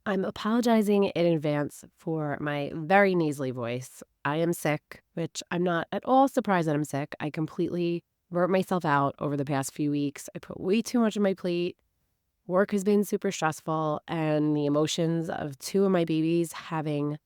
I'm apologizing in advance for my very nasally voice. I am sick, which I'm not at all surprised that I'm sick. I completely burnt myself out over the past few weeks. I put way too much on my plate. Work has been super stressful, and the emotions of two of my babies having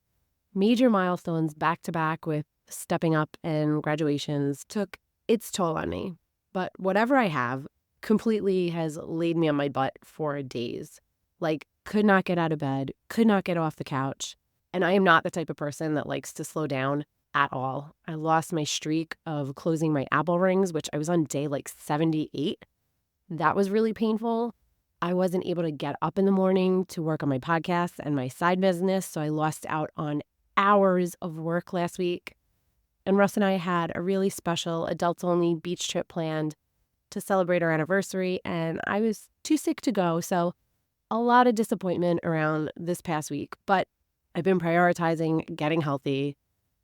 major milestones back to back with stepping up and graduations took its toll on me. But whatever I have completely has laid me on my butt for days. Like, could not get out of bed, could not get off the couch. And I am not the type of person that likes to slow down at all. I lost my streak of closing my Apple rings, which I was on day like 78. That was really painful. I wasn't able to get up in the morning to work on my podcast and my side business, so I lost out on hours of work last week. And Russ and I had a really special adults-only beach trip planned to celebrate our anniversary, and I was too sick to go, so a lot of disappointment around this past week. But I've been prioritizing getting healthy.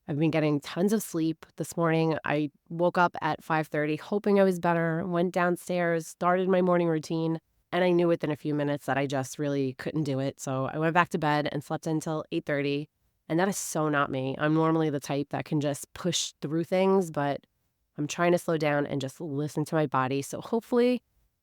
I've been getting tons of sleep. This morning, I woke up at 5:30 hoping I was better, went downstairs, started my morning routine, and I knew within a few minutes that I just really couldn't do it. So I went back to bed and slept until 8:30. And that is so not me. I'm normally the type that can just push through things, but I'm trying to slow down and just listen to my body. So hopefully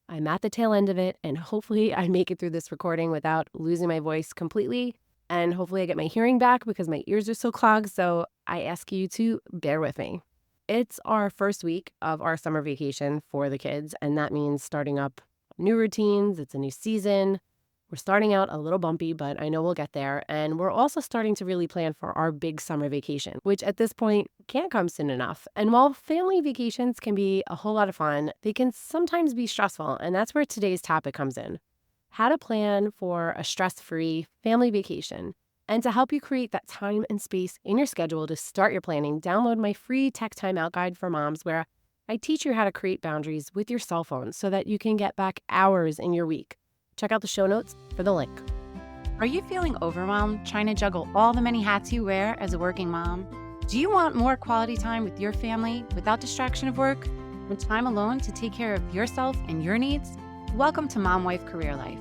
I'm at the tail end of it, and hopefully I make it through this recording without losing my voice completely. And hopefully I get my hearing back because my ears are so clogged. So I ask you to bear with me. It's our first week of our summer vacation for the kids, and that means starting up new routines. It's a new season. We're starting out a little bumpy, but I know we'll get there. And we're also starting to really plan for our big summer vacation, which at this point can't come soon enough. And while family vacations can be a whole lot of fun, they can sometimes be stressful. And that's where today's topic comes in: how to plan for a stress-free family vacation. And to help you create that time and space in your schedule to start your planning, download my free tech timeout guide for moms, where I teach you how to create boundaries with your cell phone so that you can get back hours in your week. Check out the show notes for the link. Are you feeling overwhelmed trying to juggle all the many hats you wear as a working mom? Do you want more quality time with your family without distraction of work and time alone to take care of yourself and your needs? Welcome to Mom Wife Career Life.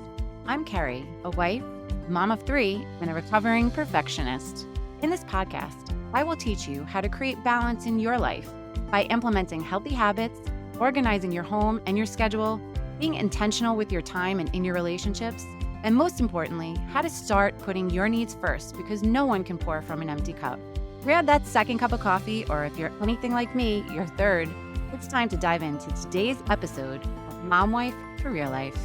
I'm Kerri, a wife, mom of 3, and a recovering perfectionist. In this podcast, I will teach you how to create balance in your life by implementing healthy habits, organizing your home and your schedule, being intentional with your time and in your relationships, and most importantly, how to start putting your needs first, because no one can pour from an empty cup. Grab that second cup of coffee, or if you're anything like me, your third. It's time to dive into today's episode of Mom Wife Career Life.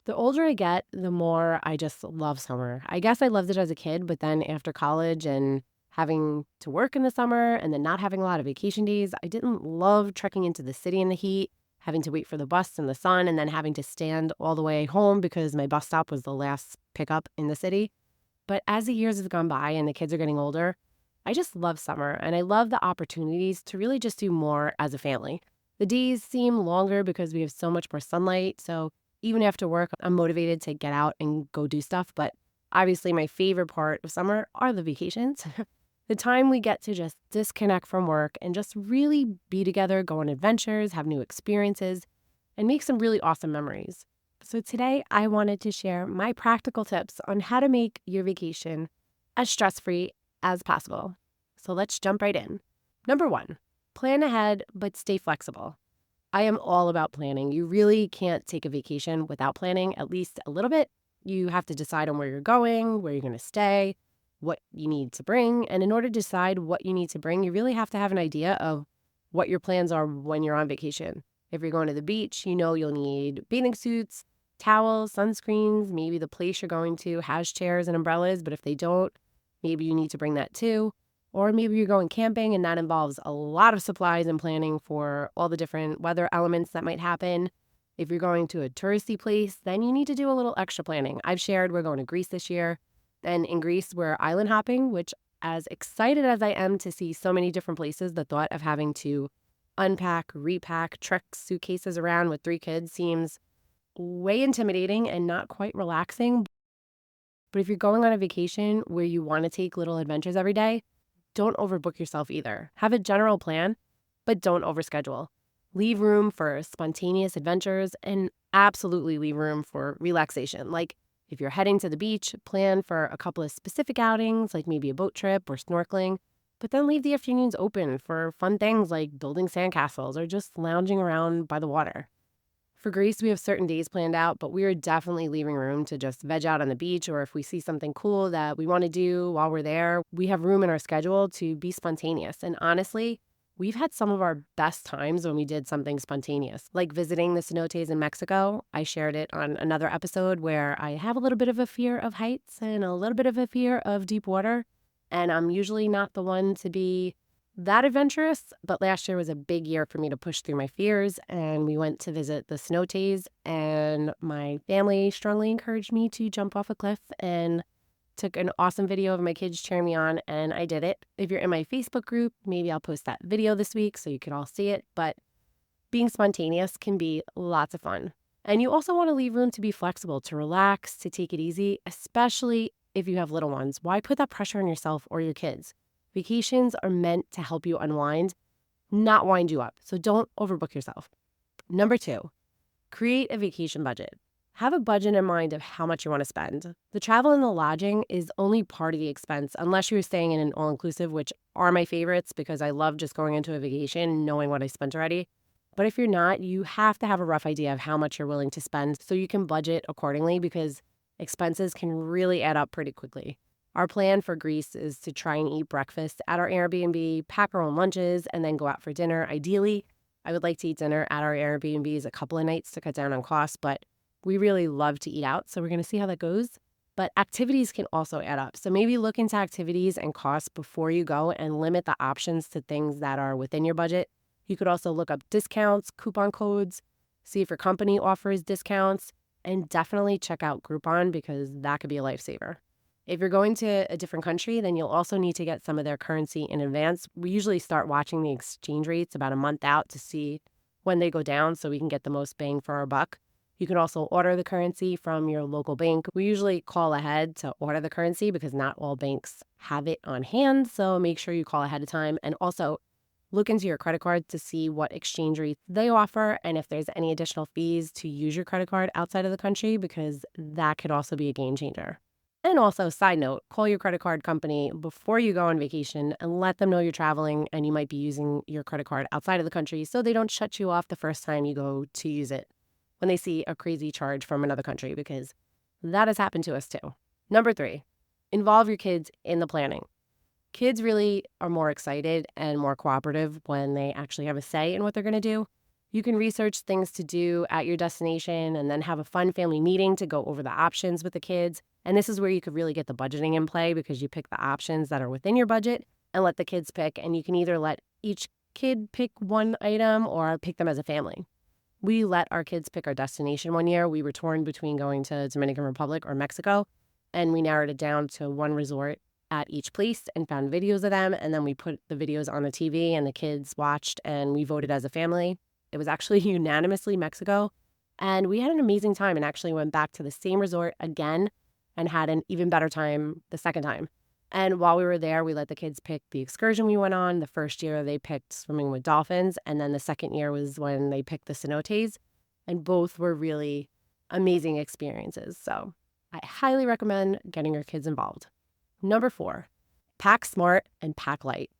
The older I get, the more I just love summer. I guess I loved it as a kid, but then after college and having to work in the summer and then not having a lot of vacation days, I didn't love trekking into the city in the heat, having to wait for the bus in the sun, and then having to stand all the way home because my bus stop was the last pickup in the city. But as the years have gone by and the kids are getting older, I just love summer, and I love the opportunities to really just do more as a family. The days seem longer because we have so much more sunlight, so even after work, I'm motivated to get out and go do stuff. But obviously my favorite part of summer are the vacations. The time we get to just disconnect from work and just really be together, go on adventures, have new experiences, and make some really awesome memories. So today I wanted to share my practical tips on how to make your vacation as stress-free as possible. So let's jump right in. Number 1, plan ahead, but stay flexible. I am all about planning. You really can't take a vacation without planning, at least a little bit. You have to decide on where you're going, where you're going to stay, what you need to bring. And in order to decide what you need to bring, you really have to have an idea of what your plans are when you're on vacation. If you're going to the beach, you know you'll need bathing suits, towels, sunscreens. Maybe the place you're going to has chairs and umbrellas, but if they don't, maybe you need to bring that too. Or maybe you're going camping, and that involves a lot of supplies and planning for all the different weather elements that might happen. If you're going to a touristy place, then you need to do a little extra planning. I've shared we're going to Greece this year. And in Greece, we're island hopping, which, as excited as I am to see so many different places, the thought of having to unpack, repack, trek suitcases around with 3 kids seems way intimidating and not quite relaxing. But if you're going on a vacation where you want to take little adventures every day, don't overbook yourself either. Have a general plan, but don't overschedule. Leave room for spontaneous adventures and absolutely leave room for relaxation. Like, If you're heading to the beach, plan for a couple of specific outings, like maybe a boat trip or snorkeling, but then leave the afternoons open for fun things like building sandcastles or just lounging around by the water. For Greece, we have certain days planned out, but we are definitely leaving room to just veg out on the beach, or if we see something cool that we want to do while we're there, we have room in our schedule to be spontaneous. And honestly, we've had some of our best times when we did something spontaneous, like visiting the cenotes in Mexico. I shared it on another episode where I have a little bit of a fear of heights and a little bit of a fear of deep water. And I'm usually not the one to be that adventurous, but last year was a big year for me to push through my fears, and we went to visit the cenotes, and my family strongly encouraged me to jump off a cliff and took an awesome video of my kids cheering me on, and I did it. If you're in my Facebook group, maybe I'll post that video this week so you can all see it, but being spontaneous can be lots of fun. And you also want to leave room to be flexible, to relax, to take it easy, especially if you have little ones. Why put that pressure on yourself or your kids? Vacations are meant to help you unwind, not wind you up. So don't overbook yourself. Number 2, create a vacation budget. Have a budget in mind of how much you want to spend. The travel and the lodging is only part of the expense, unless you're staying in an all-inclusive, which are my favorites because I love just going into a vacation and knowing what I spent already. But if you're not, you have to have a rough idea of how much you're willing to spend so you can budget accordingly, because expenses can really add up pretty quickly. Our plan for Greece is to try and eat breakfast at our Airbnb, pack our own lunches, and then go out for dinner. Ideally, I would like to eat dinner at our Airbnbs a couple of nights to cut down on costs, but we really love to eat out, so we're going to see how that goes. But activities can also add up. So maybe look into activities and costs before you go and limit the options to things that are within your budget. You could also look up discounts, coupon codes, see if your company offers discounts, and definitely check out Groupon because that could be a lifesaver. If you're going to a different country, then you'll also need to get some of their currency in advance. We usually start watching the exchange rates about a month out to see when they go down so we can get the most bang for our buck. You can also order the currency from your local bank. We usually call ahead to order the currency because not all banks have it on hand, so make sure you call ahead of time. And also look into your credit card to see what exchange rates they offer and if there's any additional fees to use your credit card outside of the country, because that could also be a game changer. And also, side note, call your credit card company before you go on vacation and let them know you're traveling and you might be using your credit card outside of the country so they don't shut you off the first time you go to use it when they see a crazy charge from another country, because that has happened to us too. Number 3, involve your kids in the planning. Kids really are more excited and more cooperative when they actually have a say in what they're going to do. You can research things to do at your destination and then have a fun family meeting to go over the options with the kids. And this is where you could really get the budgeting in play because you pick the options that are within your budget and let the kids pick. And you can either let each kid pick one item or pick them as a family. We let our kids pick our destination one year. We were torn between going to Dominican Republic or Mexico, and we narrowed it down to one resort at each place and found videos of them. And then we put the videos on the TV and the kids watched and we voted as a family. It was actually unanimously Mexico. And we had an amazing time and actually went back to the same resort again and had an even better time the second time. And while we were there, we let the kids pick the excursion we went on. The first year they picked swimming with dolphins. And then the second year was when they picked the cenotes. And both were really amazing experiences. So I highly recommend getting your kids involved. Number 4, pack smart and pack light.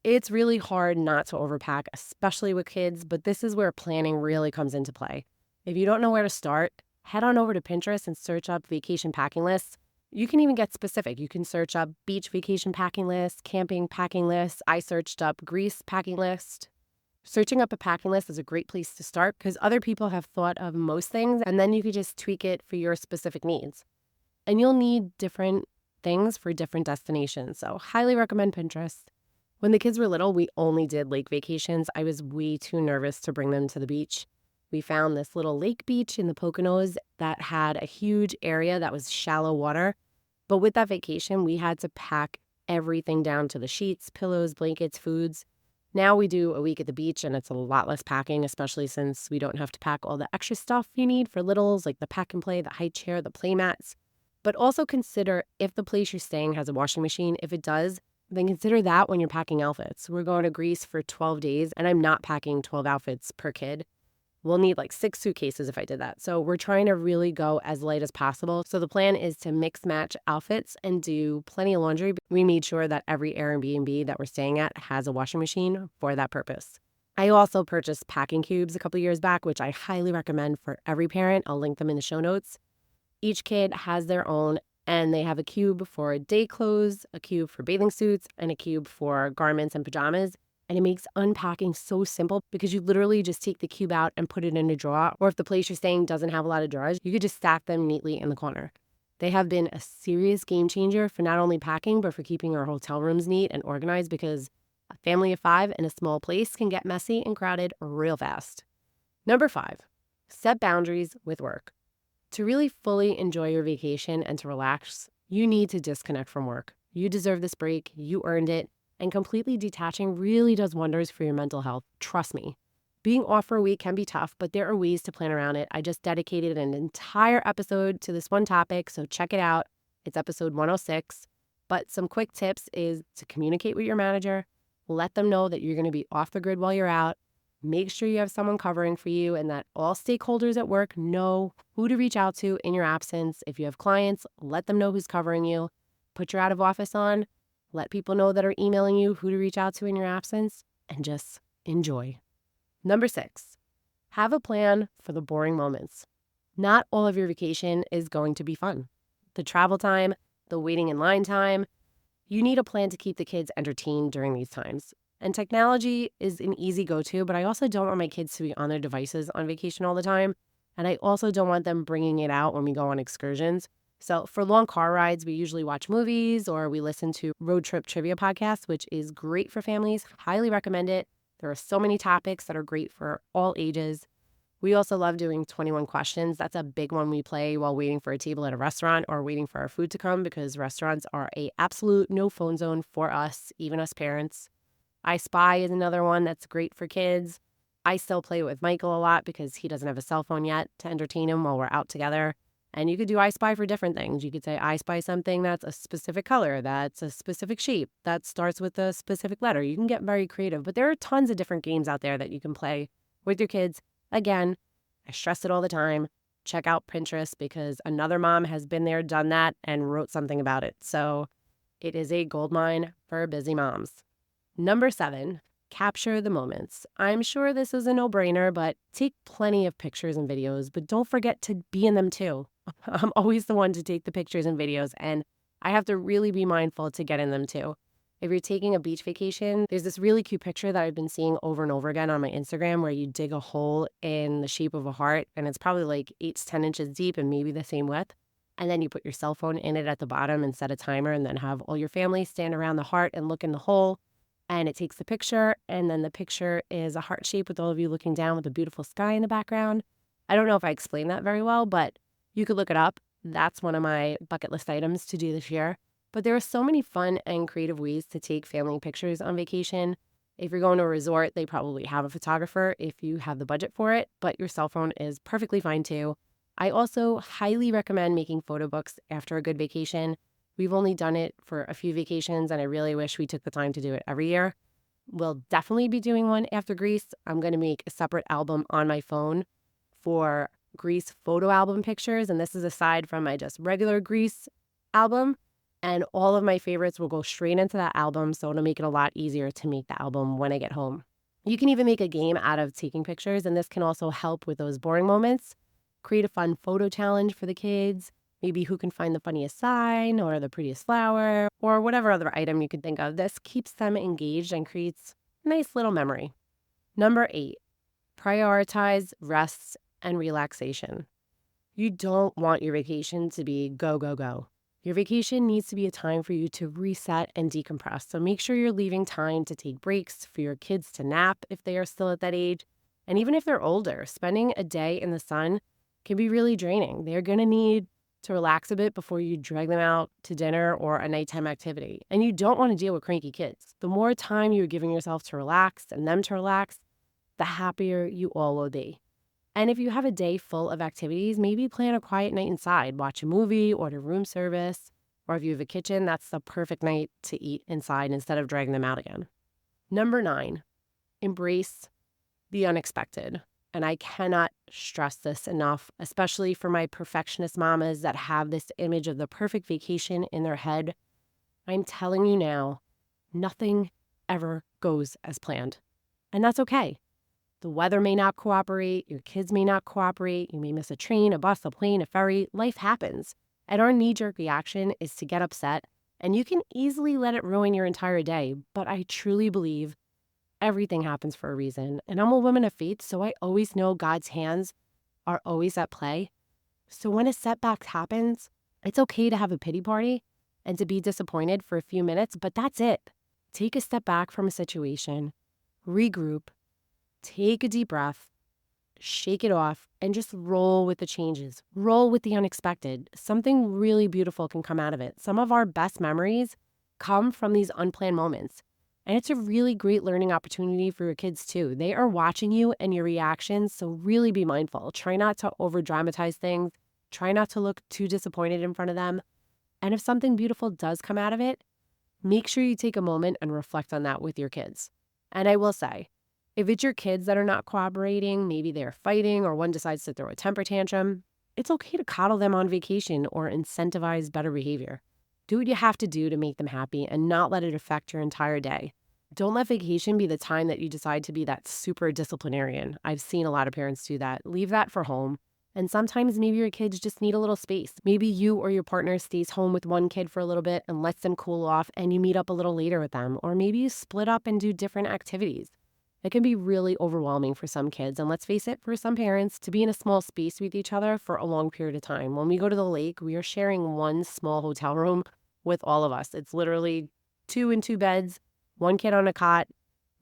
It's really hard not to overpack, especially with kids, but this is where planning really comes into play. If you don't know where to start, head on over to Pinterest and search up vacation packing lists. You can even get specific. You can search up beach vacation packing lists, camping packing lists. I searched up Greece packing list. Searching up a packing list is a great place to start because other people have thought of most things, and then you could just tweak it for your specific needs. And you'll need different things for different destinations, so highly recommend Pinterest. When the kids were little, we only did lake vacations. I was way too nervous to bring them to the beach. We found this little lake beach in the Poconos that had a huge area that was shallow water. But with that vacation, we had to pack everything down to the sheets, pillows, blankets, foods. Now we do a week at the beach and it's a lot less packing, especially since we don't have to pack all the extra stuff you need for littles, like the pack and play, the high chair, the play mats. But also consider if the place you're staying has a washing machine. If it does, then consider that when you're packing outfits. We're going to Greece for 12 days and I'm not packing 12 outfits per kid. We'll need like 6 suitcases if I did that. So we're trying to really go as light as possible. So the plan is to mix match outfits and do plenty of laundry. We made sure that every Airbnb that we're staying at has a washing machine for that purpose. I also purchased packing cubes a couple years back, which I highly recommend for every parent. I'll link them in the show notes. Each kid has their own, and they have a cube for day clothes, a cube for bathing suits, and a cube for garments and pajamas. And it makes unpacking so simple because you literally just take the cube out and put it in a drawer. Or if the place you're staying doesn't have a lot of drawers, you could just stack them neatly in the corner. They have been a serious game changer for not only packing, but for keeping our hotel rooms neat and organized, because a family of 5 in a small place can get messy and crowded real fast. Number 5, set boundaries with work. To really fully enjoy your vacation and to relax, you need to disconnect from work. You deserve this break. You earned it. And completely detaching really does wonders for your mental health. Trust me. Being off for a week can be tough, but there are ways to plan around it. I just dedicated an entire episode to this one topic, so check it out. It's episode 106. But some quick tips is to communicate with your manager. Let them know that you're going to be off the grid while you're out. Make sure you have someone covering for you and that all stakeholders at work know who to reach out to in your absence. If you have clients, let them know who's covering you. Put your out of office on. Let people know that are emailing you who to reach out to in your absence, and just enjoy. Number 6, have a plan for the boring moments. Not all of your vacation is going to be fun. The travel time, the waiting in line time, you need a plan to keep the kids entertained during these times. And technology is an easy go-to, but I also don't want my kids to be on their devices on vacation all the time. And I also don't want them bringing it out when we go on excursions. So for long car rides, we usually watch movies or we listen to road trip trivia podcasts, which is great for families. Highly recommend it. There are so many topics that are great for all ages. We also love doing 21 questions. That's a big one we play while waiting for a table at a restaurant or waiting for our food to come, because restaurants are a absolute no phone zone for us, even us parents. I Spy is another one that's great for kids. I still play with Michael a lot because he doesn't have a cell phone yet to entertain him while we're out together. And you could do I Spy for different things. You could say, I spy something that's a specific color, that's a specific shape, that starts with a specific letter. You can get very creative, but there are tons of different games out there that you can play with your kids. Again, I stress it all the time. Check out Pinterest because another mom has been there, done that, and wrote something about it. So it is a goldmine for busy moms. Number 7, capture the moments. I'm sure this is a no-brainer, but take plenty of pictures and videos, but don't forget to be in them too. I'm always the one to take the pictures and videos, and I have to really be mindful to get in them too. If you're taking a beach vacation, there's this really cute picture that I've been seeing over and over again on my Instagram where you dig a hole in the shape of a heart, and it's probably like 8 to 10 inches deep and maybe the same width. And then you put your cell phone in it at the bottom and set a timer, and then have all your family stand around the heart and look in the hole. And it takes the picture, and then the picture is a heart shape with all of you looking down with a beautiful sky in the background. I don't know if I explained that very well, but you could look it up. That's one of my bucket list items to do this year. But there are so many fun and creative ways to take family pictures on vacation. If you're going to a resort, they probably have a photographer if you have the budget for it, but your cell phone is perfectly fine too. I also highly recommend making photo books after a good vacation. We've only done it for a few vacations, and I really wish we took the time to do it every year. We'll definitely be doing one after Greece. I'm going to make a separate album on my phone for Greece photo album pictures, and this is aside from my just regular Greece album. And all of my favorites will go straight into that album, so it'll make it a lot easier to make the album when I get home. You can even make a game out of taking pictures, and this can also help with those boring moments. Create a fun photo challenge for the kids. Maybe who can find the funniest sign or the prettiest flower or whatever other item you can think of. This keeps them engaged and creates a nice little memory. Number 8, prioritize rest and relaxation. You don't want your vacation to be go, go, go. Your vacation needs to be a time for you to reset and decompress. So make sure you're leaving time to take breaks, for your kids to nap if they are still at that age. And even if they're older, spending a day in the sun can be really draining. They're going to need to relax a bit before you drag them out to dinner or a nighttime activity. And you don't want to deal with cranky kids. The more time you're giving yourself to relax and them to relax, the happier you all will be. And if you have a day full of activities, maybe plan a quiet night inside, watch a movie, order room service, or if you have a kitchen, that's the perfect night to eat inside instead of dragging them out again. Number 9, embrace the unexpected. And I cannot stress this enough, especially for my perfectionist mamas that have this image of the perfect vacation in their head. I'm telling you now, nothing ever goes as planned. And that's okay. The weather may not cooperate, your kids may not cooperate, you may miss a train, a bus, a plane, a ferry. Life happens. And our knee jerk reaction is to get upset, and you can easily let it ruin your entire day. But I truly believe everything happens for a reason. And I'm a woman of faith, so I always know God's hands are always at play. So when a setback happens, it's okay to have a pity party and to be disappointed for a few minutes, but that's it. Take a step back from a situation, regroup, take a deep breath, shake it off, and just roll with the changes. Roll with the unexpected. Something really beautiful can come out of it. Some of our best memories come from these unplanned moments. And it's a really great learning opportunity for your kids too. They are watching you and your reactions, so really be mindful. Try not to over dramatize things. Try not to look too disappointed in front of them. And if something beautiful does come out of it, make sure you take a moment and reflect on that with your kids. And I will say, if it's your kids that are not cooperating, maybe they're fighting or one decides to throw a temper tantrum, it's okay to coddle them on vacation or incentivize better behavior. Do what you have to do to make them happy and not let it affect your entire day. Don't let vacation be the time that you decide to be that super disciplinarian. I've seen a lot of parents do that. Leave that for home. And sometimes maybe your kids just need a little space. Maybe you or your partner stays home with one kid for a little bit and lets them cool off and you meet up a little later with them. Or maybe you split up and do different activities. It can be really overwhelming for some kids. And let's face it, for some parents, to be in a small space with each other for a long period of time. When we go to the lake, we are sharing one small hotel room with all of us. It's literally 2 and 2 beds, one kid on a cot,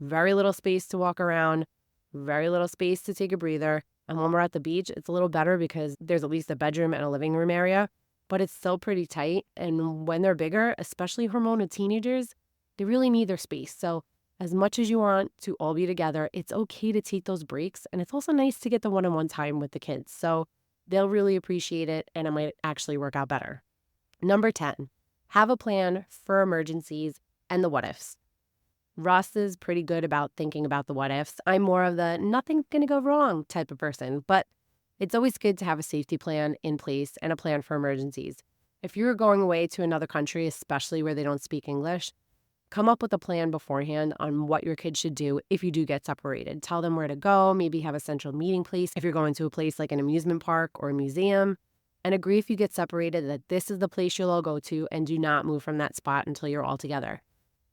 very little space to walk around, very little space to take a breather. And when we're at the beach, it's a little better because there's at least a bedroom and a living room area, but it's still pretty tight. And when they're bigger, especially hormonal teenagers, they really need their space. So as much as you want to all be together, it's okay to take those breaks. And it's also nice to get the one-on-one time with the kids. So they'll really appreciate it and it might actually work out better. Number 10, have a plan for emergencies and the what ifs. Russ is pretty good about thinking about the what ifs. I'm more of the nothing's going to go wrong type of person, but it's always good to have a safety plan in place and a plan for emergencies. If you're going away to another country, especially where they don't speak English, come up with a plan beforehand on what your kids should do if you do get separated. Tell them where to go, maybe have a central meeting place if you're going to a place like an amusement park or a museum, and agree if you get separated that this is the place you'll all go to and do not move from that spot until you're all together.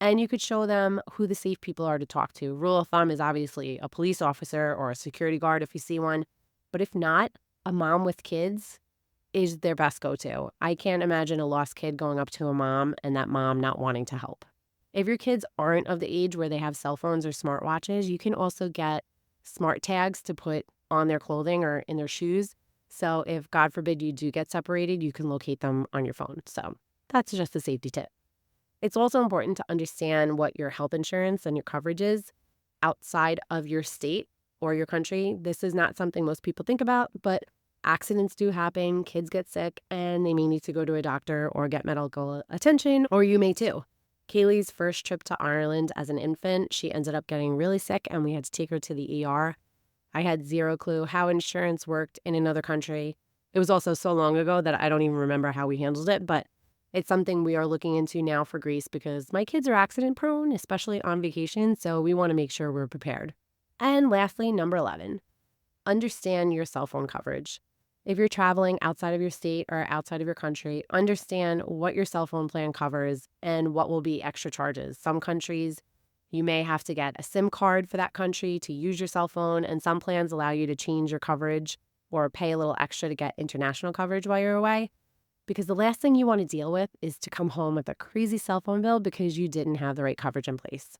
And you could show them who the safe people are to talk to. Rule of thumb is obviously a police officer or a security guard if you see one. But if not, a mom with kids is their best go-to. I can't imagine a lost kid going up to a mom and that mom not wanting to help. If your kids aren't of the age where they have cell phones or smartwatches, you can also get smart tags to put on their clothing or in their shoes. So if, God forbid, you do get separated, you can locate them on your phone. So that's just a safety tip. It's also important to understand what your health insurance and your coverage is outside of your state or your country. This is not something most people think about, but accidents do happen. Kids get sick and they may need to go to a doctor or get medical attention, or you may too. Kaylee's first trip to Ireland as an infant, she ended up getting really sick and we had to take her to the ER. I had zero clue how insurance worked in another country. It was also so long ago that I don't even remember how we handled it, but it's something we are looking into now for Greece because my kids are accident prone, especially on vacation, so we want to make sure we're prepared. And lastly, number 11, understand your cell phone coverage. If you're traveling outside of your state or outside of your country, understand what your cell phone plan covers and what will be extra charges. Some countries, you may have to get a SIM card for that country to use your cell phone, and some plans allow you to change your coverage or pay a little extra to get international coverage while you're away. Because the last thing you want to deal with is to come home with a crazy cell phone bill because you didn't have the right coverage in place.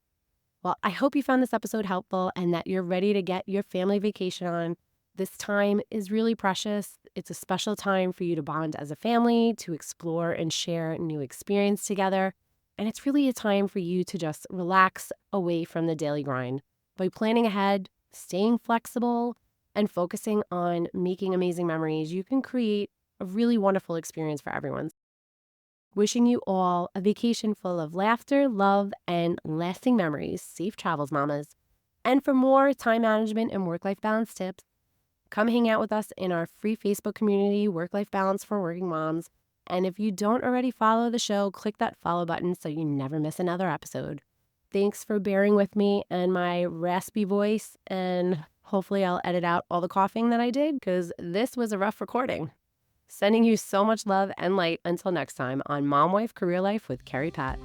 Well, I hope you found this episode helpful and that you're ready to get your family vacation on. This time is really precious. It's a special time for you to bond as a family, to explore and share new experience together. And it's really a time for you to just relax away from the daily grind. By planning ahead, staying flexible, and focusing on making amazing memories, you can create a really wonderful experience for everyone. Wishing you all a vacation full of laughter, love, and lasting memories. Safe travels, mamas. And for more time management and work-life balance tips, come hang out with us in our free Facebook community, Work-Life Balance for Working Moms. And if you don't already follow the show, click that follow button so you never miss another episode. Thanks for bearing with me and my raspy voice, and hopefully I'll edit out all the coughing that I did because this was a rough recording. Sending you so much love and light until next time on Mom Wife Career Life with Kerri Pat.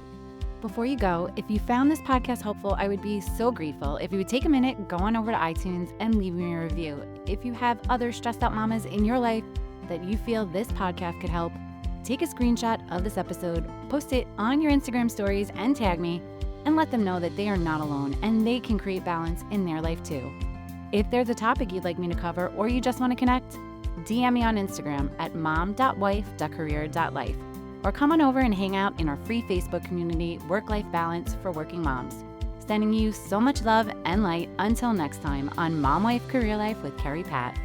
Before you go, if you found this podcast helpful, I would be so grateful if you would take a minute, go on over to iTunes and leave me a review. If you have other stressed out mamas in your life that you feel this podcast could help, take a screenshot of this episode, post it on your Instagram stories and tag me, and let them know that they are not alone and they can create balance in their life too. If there's a topic you'd like me to cover or you just want to connect, DM me on Instagram at mom.wife.career.life. Or come on over and hang out in our free Facebook community, Work-Life Balance for Working Moms. Sending you so much love and light until next time on Mom Wife Career Life with Kerri Pat.